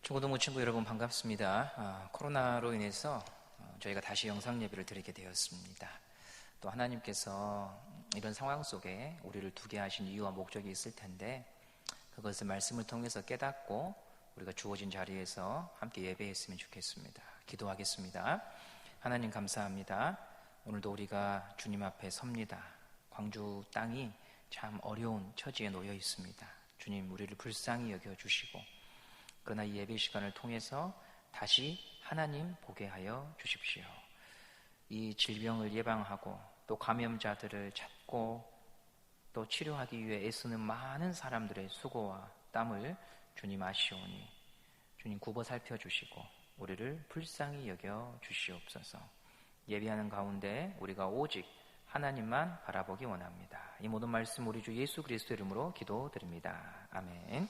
중고등부 친구 여러분 반갑습니다. 코로나로 인해서 저희가 다시 영상 예배를 드리게 되었습니다. 또 하나님께서 이런 상황 속에 우리를 두게 하신 이유와 목적이 있을 텐데 그것을 말씀을 통해서 깨닫고 우리가 주어진 자리에서 함께 예배했으면 좋겠습니다. 기도하겠습니다. 하나님 감사합니다. 오늘도 우리가 주님 앞에 섭니다. 광주 땅이 참 어려운 처지에 놓여 있습니다. 주님, 우리를 불쌍히 여겨주시고 그러나 이 예배 시간을 통해서 다시 하나님 보게 하여 주십시오. 이 질병을 예방하고 또 감염자들을 찾고 또 치료하기 위해 애쓰는 많은 사람들의 수고와 땀을 주님 아시오니 주님 굽어 살펴주시고 우리를 불쌍히 여겨 주시옵소서. 예배하는 가운데 우리가 오직 하나님만 바라보기 원합니다. 이 모든 말씀 우리 주 예수 그리스도 이름으로 기도드립니다. 아멘.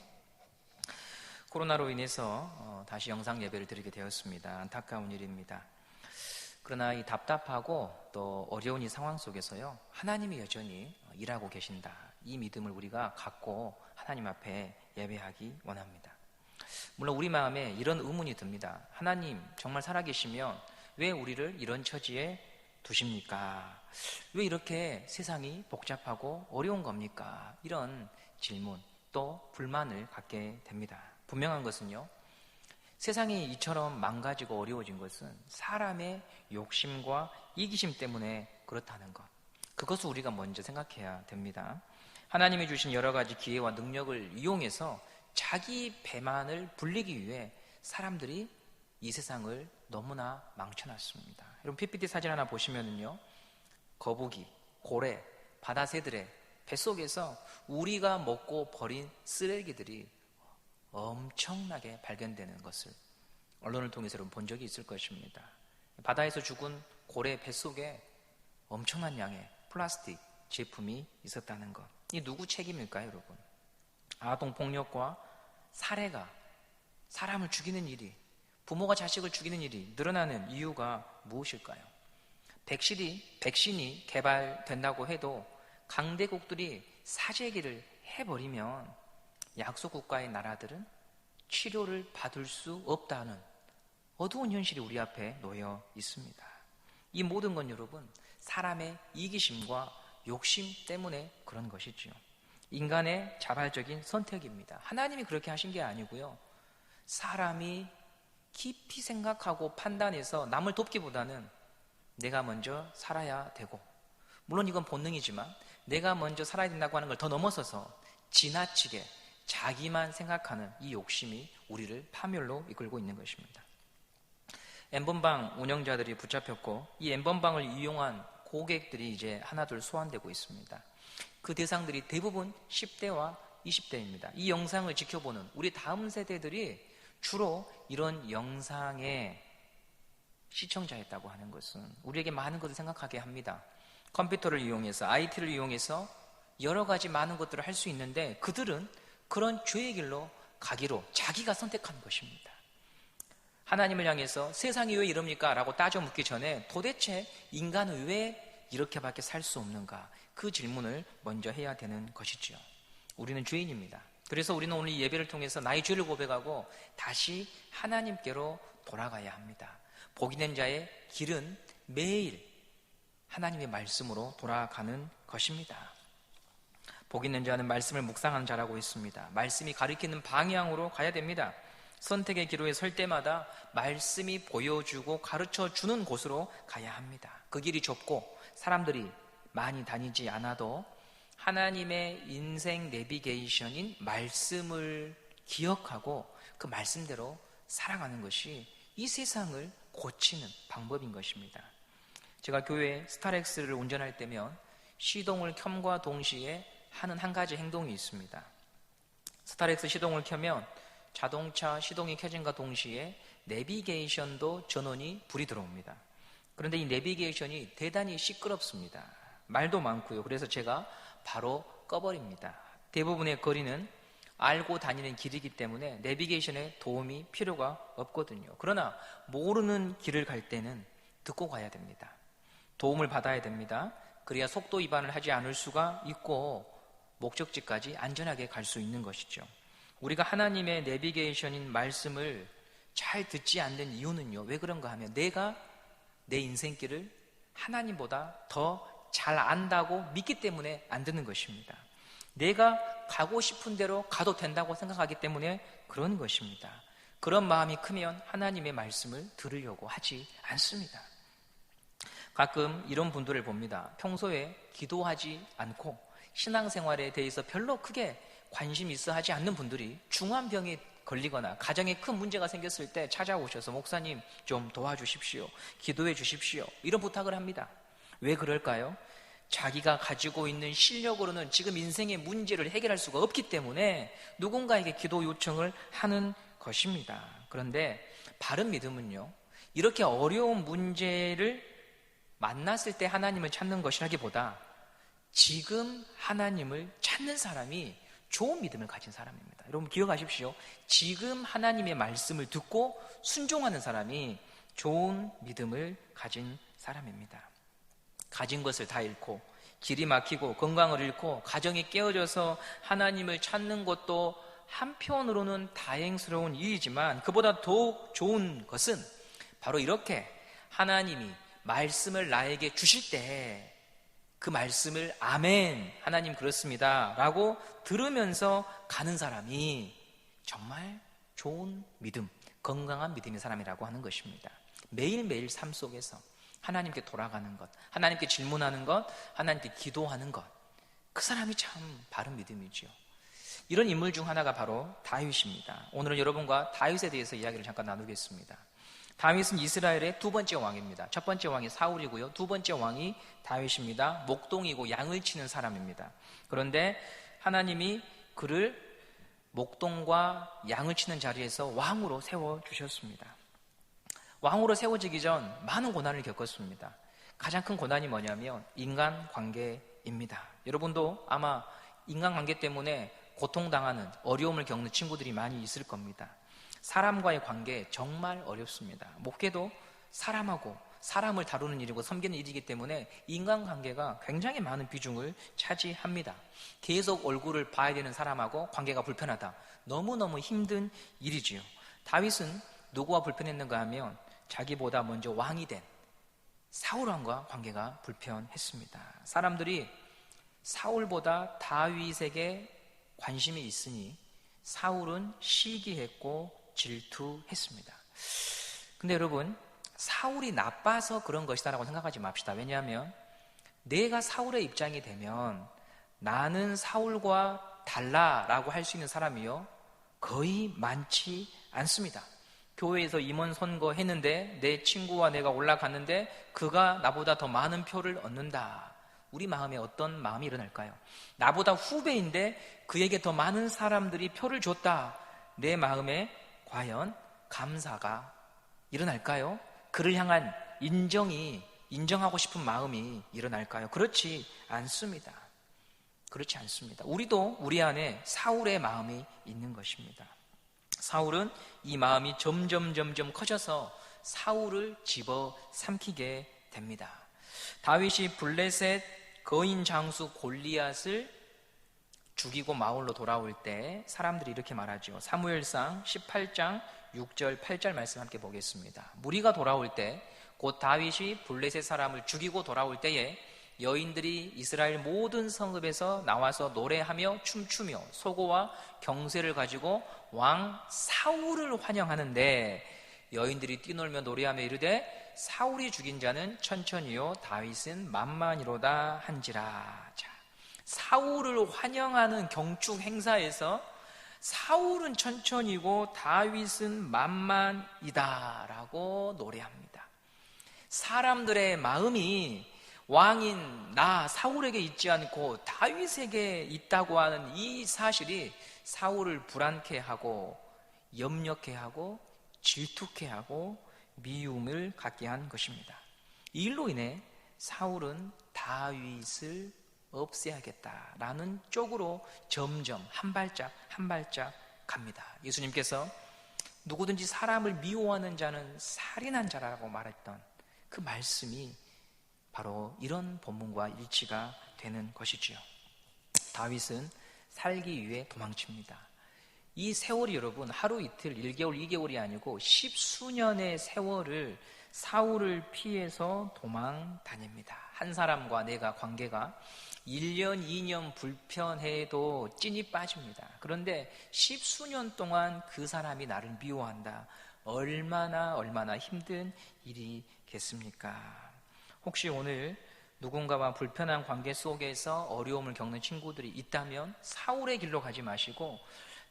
코로나로 인해서 다시 영상 예배를 드리게 되었습니다. 안타까운 일입니다. 그러나 이 답답하고 또 어려운 이 상황 속에서요, 하나님이 여전히 일하고 계신다. 이 믿음을 우리가 갖고 하나님 앞에 예배하기 원합니다. 물론 우리 마음에 이런 의문이 듭니다. 하나님 정말 살아계시면 왜 우리를 이런 처지에 두십니까? 왜 이렇게 세상이 복잡하고 어려운 겁니까? 이런 질문 또 불만을 갖게 됩니다. 분명한 것은요, 세상이 이처럼 망가지고 어려워진 것은 사람의 욕심과 이기심 때문에 그렇다는 것, 그것을 우리가 먼저 생각해야 됩니다. 하나님이 주신 여러 가지 기회와 능력을 이용해서 자기 배만을 불리기 위해 사람들이 이 세상을 너무나 망쳐놨습니다. 여러분 PPT 사진 하나 보시면은요, 거북이, 고래, 바다새들의 뱃속에서 우리가 먹고 버린 쓰레기들이 엄청나게 발견되는 것을 언론을 통해서 여러분 본 적이 있을 것입니다. 바다에서 죽은 고래 뱃속에 엄청난 양의 플라스틱 제품이 있었다는 것, 이 누구 책임일까요, 여러분? 아동폭력과 살해가, 사람을 죽이는 일이, 부모가 자식을 죽이는 일이 늘어나는 이유가 무엇일까요? 백신이 개발된다고 해도 강대국들이 사재기를 해버리면 약소 국가의 나라들은 치료를 받을 수 없다는 어두운 현실이 우리 앞에 놓여 있습니다. 이 모든 건 여러분 사람의 이기심과 욕심 때문에 그런 것이지요. 인간의 자발적인 선택입니다. 하나님이 그렇게 하신 게 아니고요, 사람이 깊이 생각하고 판단해서 남을 돕기보다는 내가 먼저 살아야 되고, 물론 이건 본능이지만 내가 먼저 살아야 된다고 하는 걸 더 넘어서서 지나치게 자기만 생각하는 이 욕심이 우리를 파멸로 이끌고 있는 것입니다. N번방 운영자들이 붙잡혔고 이 N번방을 이용한 고객들이 이제 하나둘 소환되고 있습니다. 그 대상들이 대부분 10대와 20대입니다. 이 영상을 지켜보는 우리 다음 세대들이 주로 이런 영상의 시청자였다고 하는 것은 우리에게 많은 것을 생각하게 합니다. 컴퓨터를 이용해서, IT를 이용해서 여러 가지 많은 것들을 할 수 있는데 그들은 그런 죄의 길로 가기로 자기가 선택한 것입니다. 하나님을 향해서 세상이 왜 이럽니까? 라고 따져 묻기 전에 도대체 인간은 왜 이렇게밖에 살 수 없는가? 그 질문을 먼저 해야 되는 것이지요. 우리는 죄인입니다. 그래서 우리는 오늘 이 예배를 통해서 나의 죄를 고백하고 다시 하나님께로 돌아가야 합니다. 복이 된 자의 길은 매일 하나님의 말씀으로 돌아가는 것입니다. 복 있는 자는 말씀을 묵상하는 자라고 했습니다. 말씀이 가리키는 방향으로 가야 됩니다. 선택의 기로에 설 때마다 말씀이 보여주고 가르쳐주는 곳으로 가야 합니다. 그 길이 좁고 사람들이 많이 다니지 않아도 하나님의 인생 내비게이션인 말씀을 기억하고 그 말씀대로 살아가는 것이 이 세상을 고치는 방법인 것입니다. 제가 교회 스타렉스를 운전할 때면 시동을 켬과 동시에 하는 한 가지 행동이 있습니다. 스타렉스 시동을 켜면 자동차 시동이 켜진과 동시에 내비게이션도 전원이 불이 들어옵니다. 그런데 이 내비게이션이 대단히 시끄럽습니다. 말도 많고요. 그래서 제가 바로 꺼버립니다. 대부분의 거리는 알고 다니는 길이기 때문에 내비게이션의 도움이 필요가 없거든요. 그러나 모르는 길을 갈 때는 듣고 가야 됩니다. 도움을 받아야 됩니다. 그래야 속도 위반을 하지 않을 수가 있고 목적지까지 안전하게 갈 수 있는 것이죠. 우리가 하나님의 내비게이션인 말씀을 잘 듣지 않는 이유는요, 왜 그런가 하면 내가 내 인생길을 하나님보다 더 잘 안다고 믿기 때문에 안 듣는 것입니다. 내가 가고 싶은 대로 가도 된다고 생각하기 때문에 그런 것입니다. 그런 마음이 크면 하나님의 말씀을 들으려고 하지 않습니다. 가끔 이런 분들을 봅니다. 평소에 기도하지 않고 신앙생활에 대해서 별로 크게 관심 있어 하지 않는 분들이 중한 병에 걸리거나 가정에 큰 문제가 생겼을 때 찾아오셔서 목사님 좀 도와주십시오, 기도해 주십시오, 이런 부탁을 합니다. 왜 그럴까요? 자기가 가지고 있는 실력으로는 지금 인생의 문제를 해결할 수가 없기 때문에 누군가에게 기도 요청을 하는 것입니다. 그런데 바른 믿음은요, 이렇게 어려운 문제를 만났을 때 하나님을 찾는 것이라기보다 지금 하나님을 찾는 사람이 좋은 믿음을 가진 사람입니다. 여러분 기억하십시오. 지금 하나님의 말씀을 듣고 순종하는 사람이 좋은 믿음을 가진 사람입니다. 가진 것을 다 잃고 길이 막히고 건강을 잃고 가정이 깨어져서 하나님을 찾는 것도 한편으로는 다행스러운 일이지만 그보다 더욱 좋은 것은 바로 이렇게 하나님이 말씀을 나에게 주실 때 그 말씀을 아멘, 하나님 그렇습니다 라고 들으면서 가는 사람이 정말 좋은 믿음, 건강한 믿음의 사람이라고 하는 것입니다. 매일매일 삶 속에서 하나님께 돌아가는 것, 하나님께 질문하는 것, 하나님께 기도하는 것, 그 사람이 참 바른 믿음이지요. 이런 인물 중 하나가 바로 다윗입니다. 오늘은 여러분과 다윗에 대해서 이야기를 잠깐 나누겠습니다. 다윗은 이스라엘의 두 번째 왕입니다. 첫 번째 왕이 사울이고요, 두 번째 왕이 다윗입니다. 목동이고 양을 치는 사람입니다. 그런데 하나님이 그를 목동과 양을 치는 자리에서 왕으로 세워주셨습니다. 왕으로 세워지기 전 많은 고난을 겪었습니다. 가장 큰 고난이 뭐냐면 인간관계입니다. 여러분도 아마 인간관계 때문에 고통당하는, 어려움을 겪는 친구들이 많이 있을 겁니다. 사람과의 관계 정말 어렵습니다. 목회도 사람하고 사람을 다루는 일이고 섬기는 일이기 때문에 인간관계가 굉장히 많은 비중을 차지합니다. 계속 얼굴을 봐야 되는 사람하고 관계가 불편하다, 너무너무 힘든 일이지요. 다윗은 누구와 불편했는가 하면 자기보다 먼저 왕이 된 사울왕과 관계가 불편했습니다. 사람들이 사울보다 다윗에게 관심이 있으니 사울은 시기했고 질투했습니다. 근데 여러분, 사울이 나빠서 그런 것이다라고 생각하지 맙시다. 왜냐하면 내가 사울의 입장이 되면 나는 사울과 달라라고 할 수 있는 사람이요 거의 많지 않습니다. 교회에서 임원 선거했는데 내 친구와 내가 올라갔는데 그가 나보다 더 많은 표를 얻는다. 우리 마음에 어떤 마음이 일어날까요? 나보다 후배인데 그에게 더 많은 사람들이 표를 줬다. 내 마음에 과연 감사가 일어날까요? 그를 향한 인정하고 싶은 마음이 일어날까요? 그렇지 않습니다. 그렇지 않습니다. 우리도 우리 안에 사울의 마음이 있는 것입니다. 사울은 이 마음이 점점 커져서 사울을 집어삼키게 됩니다. 다윗이 블레셋 거인 장수 골리앗을 죽이고 마을로 돌아올 때 사람들이 이렇게 말하죠. 사무엘상 18장 6절 8절 말씀 함께 보겠습니다. 무리가 돌아올 때 곧 다윗이 블레셋 사람을 죽이고 돌아올 때에 여인들이 이스라엘 모든 성읍에서 나와서 노래하며 춤추며 소고와 경쇠를 가지고 왕 사울을 환영하는데 여인들이 뛰놀며 노래하며 이르되 사울이 죽인 자는 천천히요 다윗은 만만이로다 한지라. 자, 사울을 환영하는 경축 행사에서 사울은 천천히고 다윗은 만만이다라고 노래합니다. 사람들의 마음이 왕인 나 사울에게 있지 않고 다윗에게 있다고 하는 이 사실이 사울을 불안케 하고 염려케 하고 질투케 하고 미움을 갖게 한 것입니다. 이 일로 인해 사울은 다윗을 없애야겠다라는 쪽으로 점점 한 발짝 갑니다. 예수님께서 누구든지 사람을 미워하는 자는 살인한 자라고 말했던 그 말씀이 바로 이런 본문과 일치가 되는 것이지요. 다윗은 살기 위해 도망칩니다. 이 세월이 여러분 하루 이틀 1개월 2개월이 아니고 10수년의 세월을 사울을 피해서 도망 다닙니다. 한 사람과 내가 관계가 1년 2년 불편해도 찐이 빠집니다. 그런데 10수년 동안 그 사람이 나를 미워한다. 얼마나 힘든 일이겠습니까? 혹시 오늘 누군가와 불편한 관계 속에서 어려움을 겪는 친구들이 있다면 사울의 길로 가지 마시고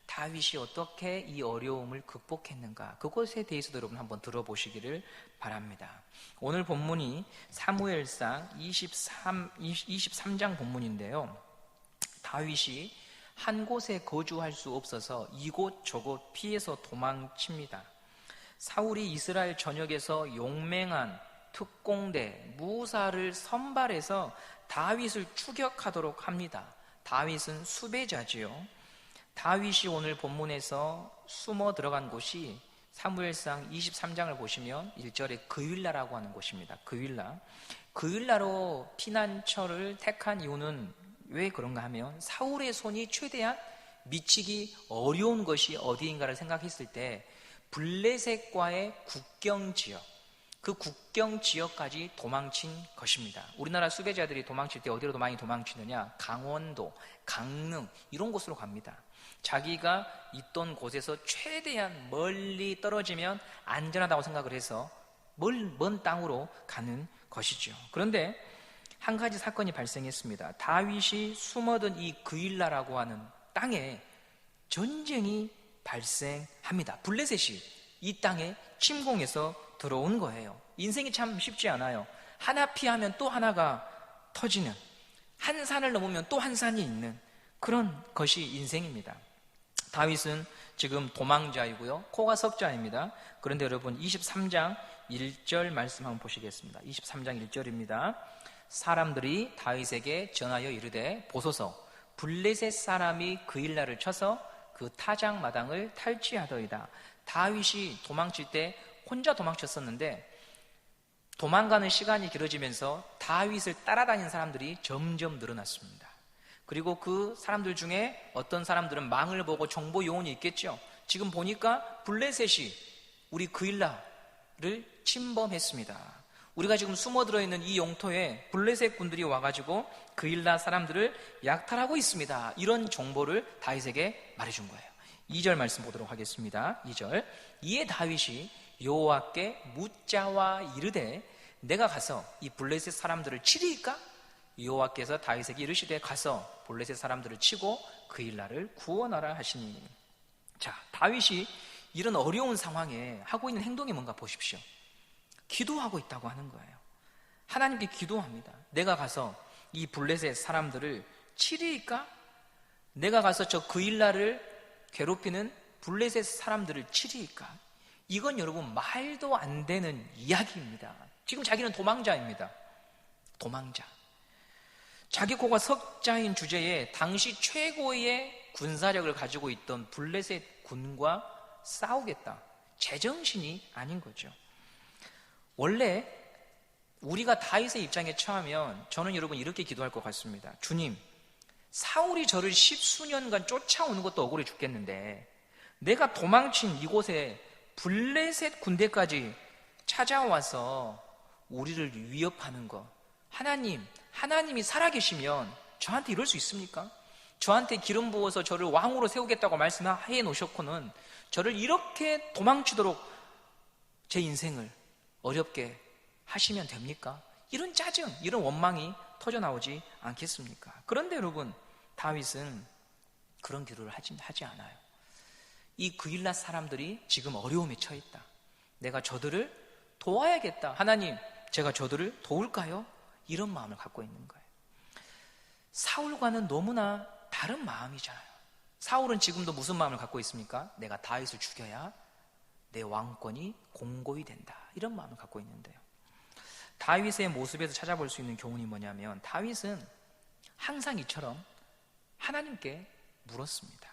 다윗이 어떻게 이 어려움을 극복했는가, 그것에 대해서도 여러분 한번 들어보시기를 바랍니다. 오늘 본문이 사무엘상 23장 본문인데요, 다윗이 한 곳에 거주할 수 없어서 이곳저곳 피해서 도망칩니다. 사울이 이스라엘 전역에서 용맹한 특공대, 무사를 선발해서 다윗을 추격하도록 합니다. 다윗은 수배자지요. 다윗이 오늘 본문에서 숨어 들어간 곳이 사무엘상 23장을 보시면 1절에 그윌라라고 하는 곳입니다. 그윌라로 피난처를 택한 이유는 왜 그런가 하면 사울의 손이 최대한 미치기 어려운 것이 어디인가를 생각했을 때 블레셋과의 국경 지역, 그 국경 지역까지 도망친 것입니다. 우리나라 수배자들이 도망칠 때 어디로 많이 도망치느냐? 강원도, 강릉 이런 곳으로 갑니다. 자기가 있던 곳에서 최대한 멀리 떨어지면 안전하다고 생각을 해서 먼 땅으로 가는 것이죠. 그런데 한 가지 사건이 발생했습니다. 다윗이 숨어든 이 그일라라고 하는 땅에 전쟁이 발생합니다. 블레셋이 이 땅에 침공해서 들어온 거예요. 인생이 참 쉽지 않아요. 하나 피하면 또 하나가 터지는, 한 산을 넘으면 또 한 산이 있는 그런 것이 인생입니다. 다윗은 지금 도망자이고요, 코가 석자입니다. 그런데 여러분 23장 1절 말씀 한번 보시겠습니다. 23장 1절입니다. 사람들이 다윗에게 전하여 이르되 보소서, 블레셋 사람이 그일라를 쳐서 그 타작 마당을 탈취하더이다. 다윗이 도망칠 때 혼자 도망쳤었는데 도망가는 시간이 길어지면서 다윗을 따라다니는 사람들이 점점 늘어났습니다. 그리고 그 사람들 중에 어떤 사람들은 망을 보고 정보 요원이 있겠죠. 지금 보니까 블레셋이 우리 그일라를 침범했습니다. 우리가 지금 숨어 들어있는 이 영토에 블레셋 군들이 와가지고 그일라 사람들을 약탈하고 있습니다. 이런 정보를 다윗에게 말해준 거예요. 2절 말씀 보도록 하겠습니다. 2절. 이에 다윗이 여호와께 묻자와 이르되 내가 가서 이 블레셋 사람들을 치리이까? 여호와께서 다윗에게 이르시되 가서 블레셋 사람들을 치고 그일라를 구원하라 하시니. 자, 다윗이 이런 어려운 상황에 하고 있는 행동이 뭔가 보십시오. 기도하고 있다고 하는 거예요. 하나님께 기도합니다. 내가 가서 이 블레셋 사람들을 치리이까? 내가 가서 저 그일라를 괴롭히는 블레셋 사람들을 치리이까? 이건 여러분 말도 안 되는 이야기입니다. 지금 자기는 도망자입니다. 도망자. 자기 코가 석자인 주제에 당시 최고의 군사력을 가지고 있던 블레셋 군과 싸우겠다. 제정신이 아닌 거죠. 원래 우리가 다윗의 입장에 처하면 저는 여러분 이렇게 기도할 것 같습니다. 주님, 사울이 저를 10수년간 쫓아오는 것도 억울해 죽겠는데 내가 도망친 이곳에 블레셋 군대까지 찾아와서 우리를 위협하는 것, 하나님이 살아계시면 저한테 이럴 수 있습니까? 저한테 기름 부어서 저를 왕으로 세우겠다고 말씀해 놓으셨고는 저를 이렇게 도망치도록 제 인생을 어렵게 하시면 됩니까? 이런 짜증, 이런 원망이 터져나오지 않겠습니까? 그런데 여러분, 다윗은 그런 기도를 하지 않아요. 이 그일라 사람들이 지금 어려움에 처했다. 내가 저들을 도와야겠다. 하나님, 제가 저들을 도울까요? 이런 마음을 갖고 있는 거예요. 사울과는 너무나 다른 마음이잖아요. 사울은 지금도 무슨 마음을 갖고 있습니까? 내가 다윗을 죽여야 내 왕권이 공고히 된다. 이런 마음을 갖고 있는데요. 다윗의 모습에서 찾아볼 수 있는 교훈이 뭐냐면 다윗은 항상 이처럼 하나님께 물었습니다.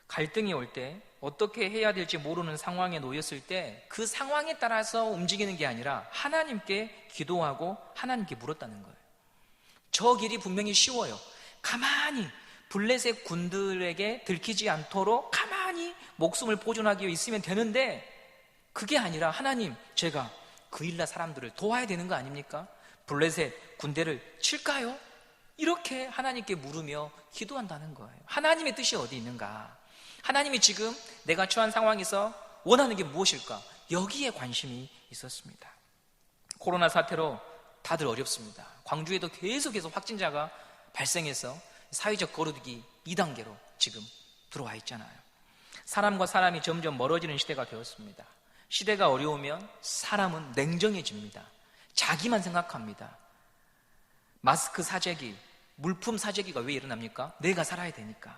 갈등이 올 때 어떻게 해야 될지 모르는 상황에 놓였을 때 그 상황에 따라서 움직이는 게 아니라 하나님께 기도하고 하나님께 물었다는 거예요. 저 길이 분명히 쉬워요. 가만히 블레셋 군들에게 들키지 않도록 가만히 목숨을 보존하기 위해 있으면 되는데, 그게 아니라 하나님, 제가 그일라 사람들을 도와야 되는 거 아닙니까? 블레셋 군대를 칠까요? 이렇게 하나님께 물으며 기도한다는 거예요. 하나님의 뜻이 어디 있는가? 하나님이 지금 내가 처한 상황에서 원하는 게 무엇일까? 여기에 관심이 있었습니다. 코로나 사태로 다들 어렵습니다. 광주에도 계속해서 확진자가 발생해서 사회적 거리두기 2단계로 지금 들어와 있잖아요. 사람과 사람이 점점 멀어지는 시대가 되었습니다. 시대가 어려우면 사람은 냉정해집니다. 자기만 생각합니다. 마스크 사재기, 물품 사재기가 왜 일어납니까? 내가 살아야 되니까.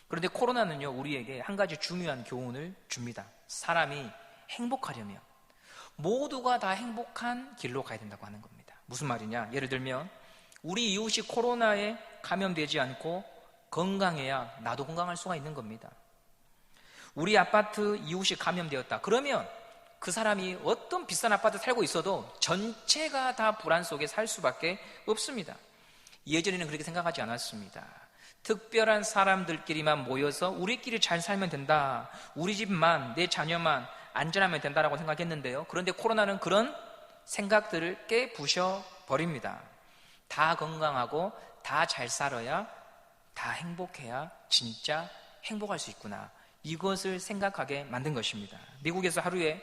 그런데 코로나는요, 우리에게 한 가지 중요한 교훈을 줍니다. 사람이 행복하려면 모두가 다 행복한 길로 가야 된다고 하는 겁니다. 무슨 말이냐? 예를 들면 우리 이웃이 코로나에 감염되지 않고 건강해야 나도 건강할 수가 있는 겁니다. 우리 아파트 이웃이 감염되었다. 그러면 그 사람이 어떤 비싼 아파트 살고 있어도 전체가 다 불안 속에 살 수밖에 없습니다. 예전에는 그렇게 생각하지 않았습니다. 특별한 사람들끼리만 모여서 우리끼리 잘 살면 된다. 우리 집만, 내 자녀만 안전하면 된다라고 생각했는데요. 그런데 코로나는 그런 생각들을 깨부셔버립니다. 다 건강하고 다 잘 살아야, 다 행복해야 진짜 행복할 수 있구나. 이것을 생각하게 만든 것입니다. 미국에서 하루에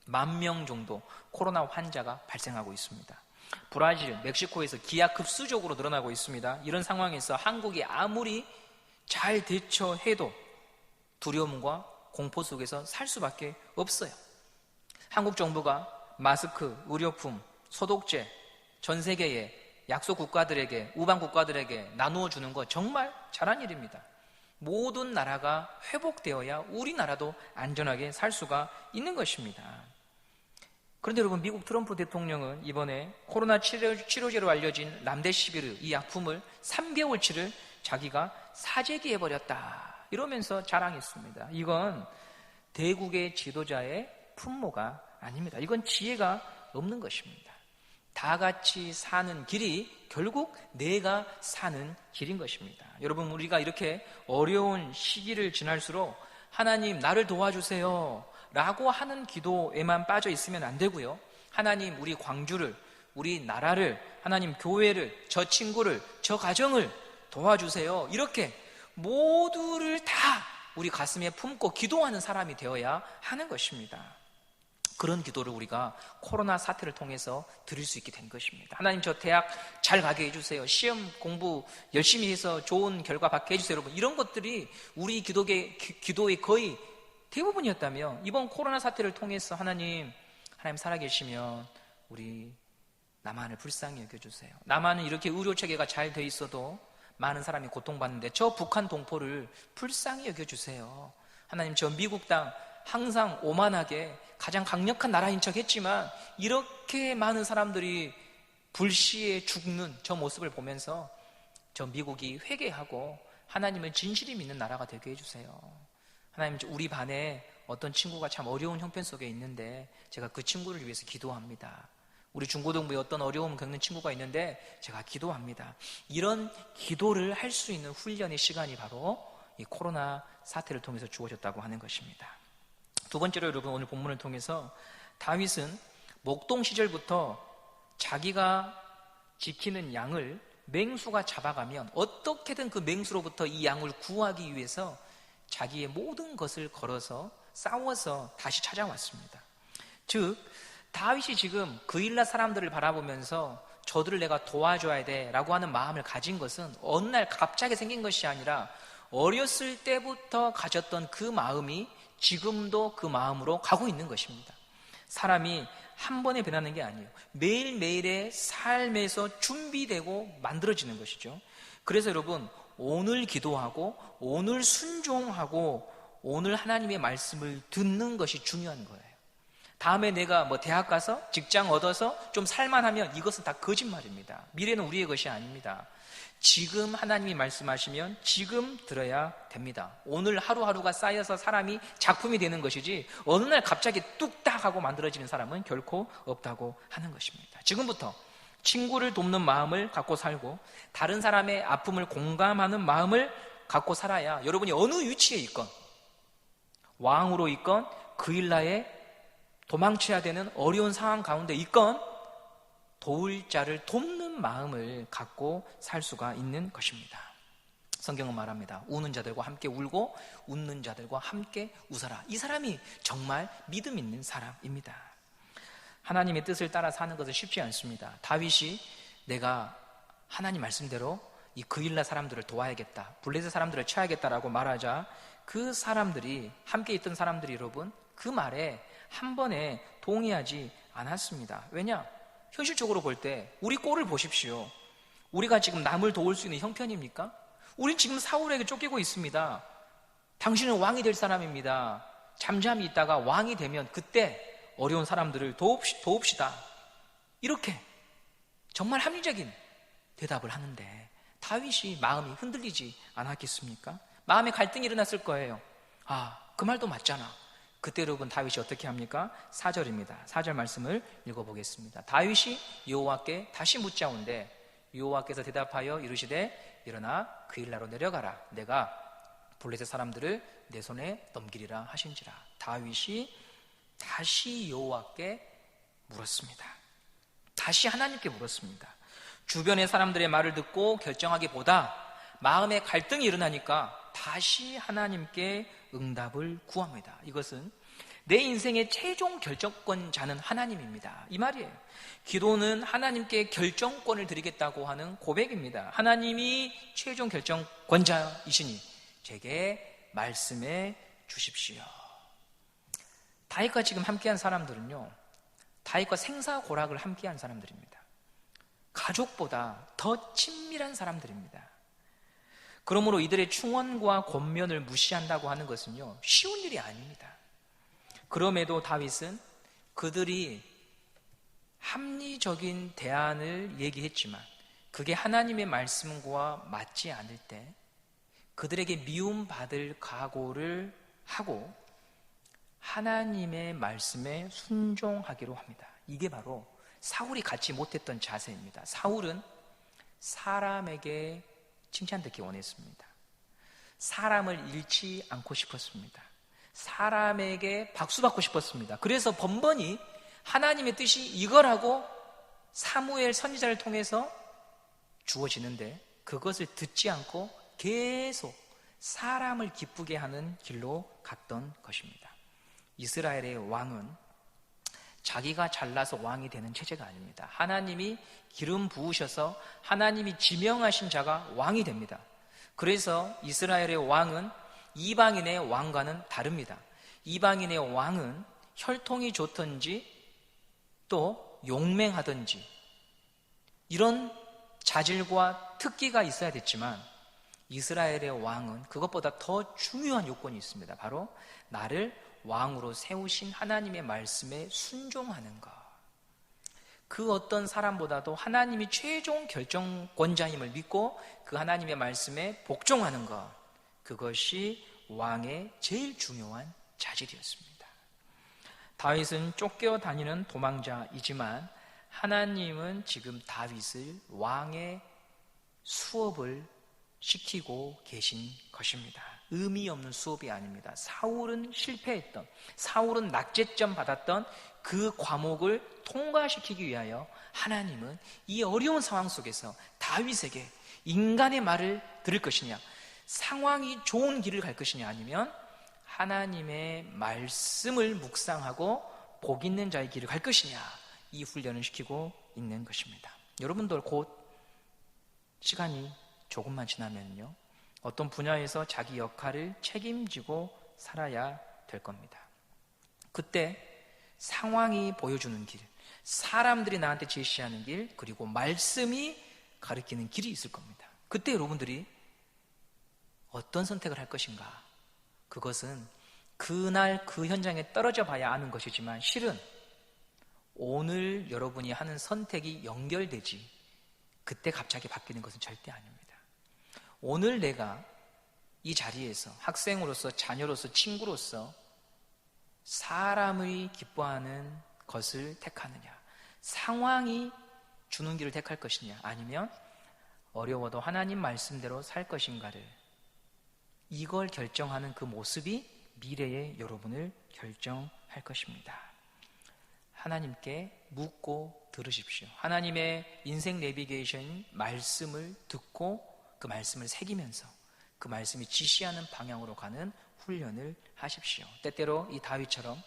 10,000명 정도 코로나 환자가 발생하고 있습니다. 브라질, 멕시코에서 기하급수적으로 늘어나고 있습니다. 이런 상황에서 한국이 아무리 잘 대처해도 두려움과 공포 속에서 살 수밖에 없어요. 한국 정부가 마스크, 의료품, 소독제 전 세계의 약소 국가들에게, 우방 국가들에게 나누어 주는 거 정말 잘한 일입니다. 모든 나라가 회복되어야 우리나라도 안전하게 살 수가 있는 것입니다. 그런데 여러분, 미국 트럼프 대통령은 이번에 코로나 치료제로 알려진 람데시비르 이 약품을 3개월치를 자기가 사재기해버렸다 이러면서 자랑했습니다. 이건 대국의 지도자의 품모가 아닙니다. 이건 지혜가 없는 것입니다. 다 같이 사는 길이 결국 내가 사는 길인 것입니다. 여러분, 우리가 이렇게 어려운 시기를 지날수록 하나님 나를 도와주세요 라고 하는 기도에만 빠져 있으면 안 되고요. 하나님, 우리 광주를, 우리 나라를, 하나님 교회를, 저 친구를, 저 가정을 도와주세요. 이렇게 모두를 다 우리 가슴에 품고 기도하는 사람이 되어야 하는 것입니다. 그런 기도를 우리가 코로나 사태를 통해서 드릴 수 있게 된 것입니다. 하나님, 저 대학 잘 가게 해주세요. 시험 공부 열심히 해서 좋은 결과 받게 해주세요. 여러분, 이런 것들이 우리 기도의 거의 대부분이었다며, 이번 코로나 사태를 통해서 하나님 살아계시면 우리 남한을 불쌍히 여겨주세요. 남한은 이렇게 의료체계가 잘 돼 있어도 많은 사람이 고통받는데 저 북한 동포를 불쌍히 여겨주세요. 하나님, 저 미국 땅 항상 오만하게 가장 강력한 나라인 척 했지만 이렇게 많은 사람들이 불시에 죽는 저 모습을 보면서 저 미국이 회개하고 하나님을 진실히 믿는 나라가 되게 해주세요. 하나님, 우리 반에 어떤 친구가 참 어려운 형편 속에 있는데 제가 그 친구를 위해서 기도합니다. 우리 중고등부에 어떤 어려움을 겪는 친구가 있는데 제가 기도합니다. 이런 기도를 할 수 있는 훈련의 시간이 바로 이 코로나 사태를 통해서 주어졌다고 하는 것입니다. 두 번째로 여러분, 오늘 본문을 통해서 다윗은 목동 시절부터 자기가 지키는 양을 맹수가 잡아가면 어떻게든 그 맹수로부터 이 양을 구하기 위해서 자기의 모든 것을 걸어서 싸워서 다시 찾아왔습니다. 즉, 다윗이 지금 그일라 사람들을 바라보면서 저들을 내가 도와줘야 돼 라고 하는 마음을 가진 것은 어느 날 갑자기 생긴 것이 아니라 어렸을 때부터 가졌던 그 마음이 지금도 그 마음으로 가고 있는 것입니다. 사람이 한 번에 변하는 게 아니에요. 매일매일의 삶에서 준비되고 만들어지는 것이죠. 그래서 여러분, 오늘 기도하고 오늘 순종하고 오늘 하나님의 말씀을 듣는 것이 중요한 거예요. 다음에 내가 대학 가서 직장 얻어서 좀 살만하면 이것은 다 거짓말입니다. 미래는 우리의 것이 아닙니다. 지금 하나님이 말씀하시면 지금 들어야 됩니다. 오늘 하루하루가 쌓여서 사람이 작품이 되는 것이지 어느 날 갑자기 뚝딱 하고 만들어지는 사람은 결코 없다고 하는 것입니다. 지금부터 친구를 돕는 마음을 갖고 살고 다른 사람의 아픔을 공감하는 마음을 갖고 살아야 여러분이 어느 위치에 있건 왕으로 있건 그일라에 도망쳐야 되는 어려운 상황 가운데 있건 도울 자를 돕는 마음을 갖고 살 수가 있는 것입니다. 성경은 말합니다. 우는 자들과 함께 울고 웃는 자들과 함께 웃어라. 이 사람이 정말 믿음 있는 사람입니다. 하나님의 뜻을 따라 사는 것은 쉽지 않습니다. 다윗이 내가 하나님 말씀대로 이 그일라 사람들을 도와야겠다, 블레셋 사람들을 쳐야겠다라고 말하자 그 사람들이, 함께 있던 사람들이 여러분 그 말에 한 번에 동의하지 않았습니다. 왜냐? 현실적으로 볼 때 우리 꼴을 보십시오. 우리가 지금 남을 도울 수 있는 형편입니까? 우린 지금 사울에게 쫓기고 있습니다. 당신은 왕이 될 사람입니다. 잠잠히 있다가 왕이 되면 그때 어려운 사람들을 도웁시다. 이렇게 정말 합리적인 대답을 하는데 다윗이 마음이 흔들리지 않았겠습니까? 마음에 갈등이 일어났을 거예요. 그 말도 맞잖아. 그때 여러분 다윗이 어떻게 합니까? 4절입니다. 4절 말씀을 읽어보겠습니다. 다윗이 여호와께 다시 묻자온데 여호와께서 대답하여 이르시되 일어나 그일라로 내려가라. 내가 블레셋 사람들을 내 손에 넘기리라 하신지라. 다윗이 다시 여호와께 물었습니다. 다시 하나님께 물었습니다. 주변의 사람들의 말을 듣고 결정하기보다 마음에 갈등이 일어나니까 다시 하나님께 응답을 구합니다. 이것은 내 인생의 최종 결정권자는 하나님입니다. 이 말이에요. 기도는 하나님께 결정권을 드리겠다고 하는 고백입니다. 하나님이 최종 결정권자이시니 제게 말씀해 주십시오. 다윗과 지금 함께한 사람들은요, 다윗과 생사고락을 함께한 사람들입니다. 가족보다 더 친밀한 사람들입니다. 그러므로 이들의 충원과 권면을 무시한다고 하는 것은요, 쉬운 일이 아닙니다. 그럼에도 다윗은 그들이 합리적인 대안을 얘기했지만 그게 하나님의 말씀과 맞지 않을 때 그들에게 미움받을 각오를 하고 하나님의 말씀에 순종하기로 합니다. 이게 바로 사울이 갖지 못했던 자세입니다. 사울은 사람에게 칭찬듣기 원했습니다. 사람을 잃지 않고 싶었습니다. 사람에게 박수받고 싶었습니다. 그래서 번번이 하나님의 뜻이 이거라고 사무엘 선지자를 통해서 주어지는데 그것을 듣지 않고 계속 사람을 기쁘게 하는 길로 갔던 것입니다. 이스라엘의 왕은 자기가 잘나서 왕이 되는 체제가 아닙니다. 하나님이 기름 부으셔서 하나님이 지명하신 자가 왕이 됩니다. 그래서 이스라엘의 왕은 이방인의 왕과는 다릅니다. 이방인의 왕은 혈통이 좋든지 또 용맹하든지 이런 자질과 특기가 있어야 됐지만 이스라엘의 왕은 그것보다 더 중요한 요건이 있습니다. 바로 나를 왕으로 세우신 하나님의 말씀에 순종하는 것. 그 어떤 사람보다도 하나님이 최종 결정권자임을 믿고 그 하나님의 말씀에 복종하는 것. 그것이 왕의 제일 중요한 자질이었습니다. 다윗은 쫓겨다니는 도망자이지만 하나님은 지금 다윗을 왕의 수업을 시키고 계신 것입니다. 의미 없는 수업이 아닙니다. 사울은 실패했던, 사울은 낙제점 받았던 그 과목을 통과시키기 위하여 하나님은 이 어려운 상황 속에서 다윗에게 인간의 말을 들을 것이냐, 상황이 좋은 길을 갈 것이냐, 아니면 하나님의 말씀을 묵상하고 복 있는 자의 길을 갈 것이냐, 이 훈련을 시키고 있는 것입니다. 여러분들 곧 시간이 조금만 지나면요, 어떤 분야에서 자기 역할을 책임지고 살아야 될 겁니다. 그때 상황이 보여주는 길, 사람들이 나한테 제시하는 길, 그리고 말씀이 가리키는 길이 있을 겁니다. 그때 여러분들이 어떤 선택을 할 것인가? 그것은 그날 그 현장에 떨어져 봐야 아는 것이지만 실은 오늘 여러분이 하는 선택이 연결되지 그때 갑자기 바뀌는 것은 절대 아닙니다. 오늘 내가 이 자리에서 학생으로서, 자녀로서, 친구로서 사람의 기뻐하는 것을 택하느냐, 상황이 주는 길을 택할 것이냐, 아니면 어려워도 하나님 말씀대로 살 것인가를, 이걸 결정하는 그 모습이 미래의 여러분을 결정할 것입니다. 하나님께 묻고 들으십시오. 하나님의 인생 내비게이션 말씀을 듣고 그 말씀을 새기면서 그 말씀이 지시하는 방향으로 가는 훈련을 하십시오. 때때로 이 다윗처럼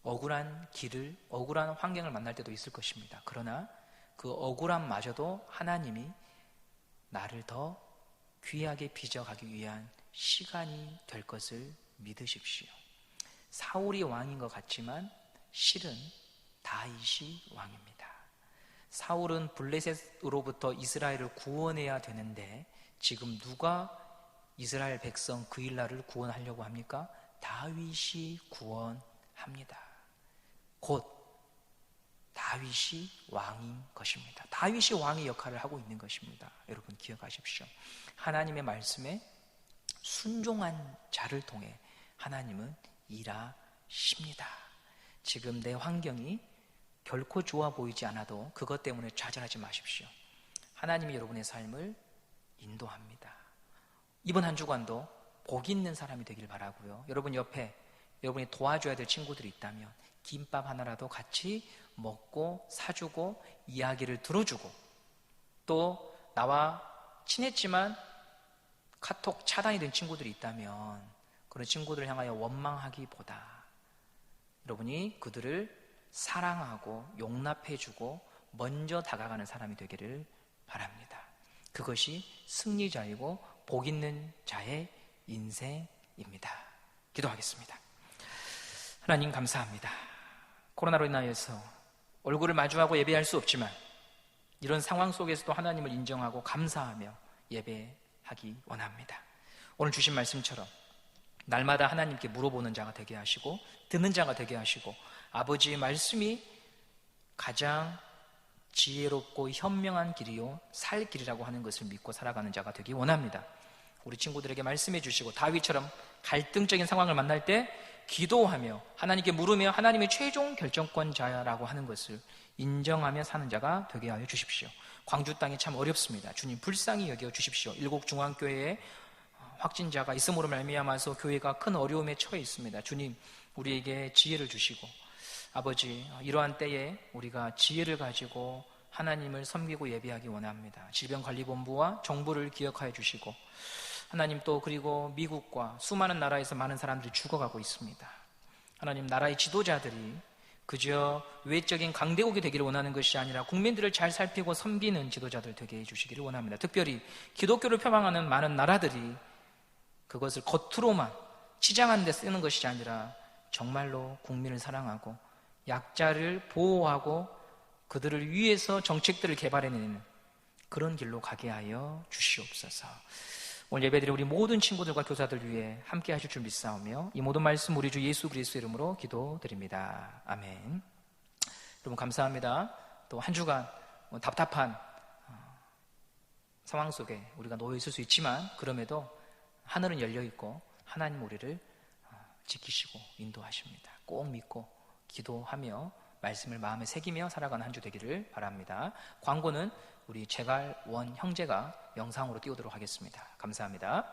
억울한 길을, 억울한 환경을 만날 때도 있을 것입니다. 그러나 그 억울함마저도 하나님이 나를 더 귀하게 빚어가기 위한 시간이 될 것을 믿으십시오. 사울이 왕인 것 같지만 실은 다윗이 왕입니다. 사울은 블레셋으로부터 이스라엘을 구원해야 되는데 지금 누가 이스라엘 백성 그 일날을 구원하려고 합니까? 다윗이 구원합니다. 곧 다윗이 왕인 것입니다. 다윗이 왕의 역할을 하고 있는 것입니다. 여러분 기억하십시오. 하나님의 말씀에 순종한 자를 통해 하나님은 일하십니다. 지금 내 환경이 결코 좋아 보이지 않아도 그것 때문에 좌절하지 마십시오. 하나님이 여러분의 삶을 인도합니다. 이번 한 주간도 복 있는 사람이 되길 바라고요. 여러분 옆에 여러분이 도와줘야 될 친구들이 있다면 김밥 하나라도 같이 먹고 사주고 이야기를 들어주고, 또 나와 친했지만 카톡 차단이 된 친구들이 있다면 그런 친구들을 향하여 원망하기보다 여러분이 그들을 사랑하고 용납해주고 먼저 다가가는 사람이 되기를 바랍니다. 그것이 승리자이고 복 있는 자의 인생입니다. 기도하겠습니다. 하나님 감사합니다. 코로나로 인하여서 얼굴을 마주하고 예배할 수 없지만 이런 상황 속에서도 하나님을 인정하고 감사하며 예배하기 원합니다. 오늘 주신 말씀처럼 날마다 하나님께 물어보는 자가 되게 하시고 듣는 자가 되게 하시고 아버지의 말씀이 가장 지혜롭고 현명한 길이요 살 길이라고 하는 것을 믿고 살아가는 자가 되기 원합니다. 우리 친구들에게 말씀해 주시고 다윗처럼 갈등적인 상황을 만날 때 기도하며 하나님께 물으며 하나님의 최종 결정권자라고 하는 것을 인정하며 사는 자가 되게 하여 주십시오. 광주 땅이 참 어렵습니다. 주님 불쌍히 여겨 주십시오. 일곡중앙교회에 확진자가 있음으로 말미암아서 교회가 큰 어려움에 처해 있습니다. 주님 우리에게 지혜를 주시고 아버지 이러한 때에 우리가 지혜를 가지고 하나님을 섬기고 예배하기 원합니다. 질병관리본부와 정부를 기억하여 주시고 하나님 또 그리고 미국과 수많은 나라에서 많은 사람들이 죽어가고 있습니다. 하나님 나라의 지도자들이 그저 외적인 강대국이 되기를 원하는 것이 아니라 국민들을 잘 살피고 섬기는 지도자들 되게 해주시기를 원합니다. 특별히 기독교를 표방하는 많은 나라들이 그것을 겉으로만 치장하는 데 쓰는 것이 아니라 정말로 국민을 사랑하고 약자를 보호하고 그들을 위해서 정책들을 개발해내는 그런 길로 가게 하여 주시옵소서. 오늘 예배드린 우리 모든 친구들과 교사들 위해 함께 하실 줄 믿사오며 이 모든 말씀 우리 주 예수 그리스도 이름으로 기도드립니다. 아멘. 여러분 감사합니다. 또 한 주간 답답한 상황 속에 우리가 놓여 있을 수 있지만 그럼에도 하늘은 열려 있고 하나님 우리를 지키시고 인도하십니다. 꼭 믿고 기도하며 말씀을 마음에 새기며 살아가는 한 주 되기를 바랍니다. 광고는 우리 제갈원 형제가 영상으로 띄우도록 하겠습니다. 감사합니다.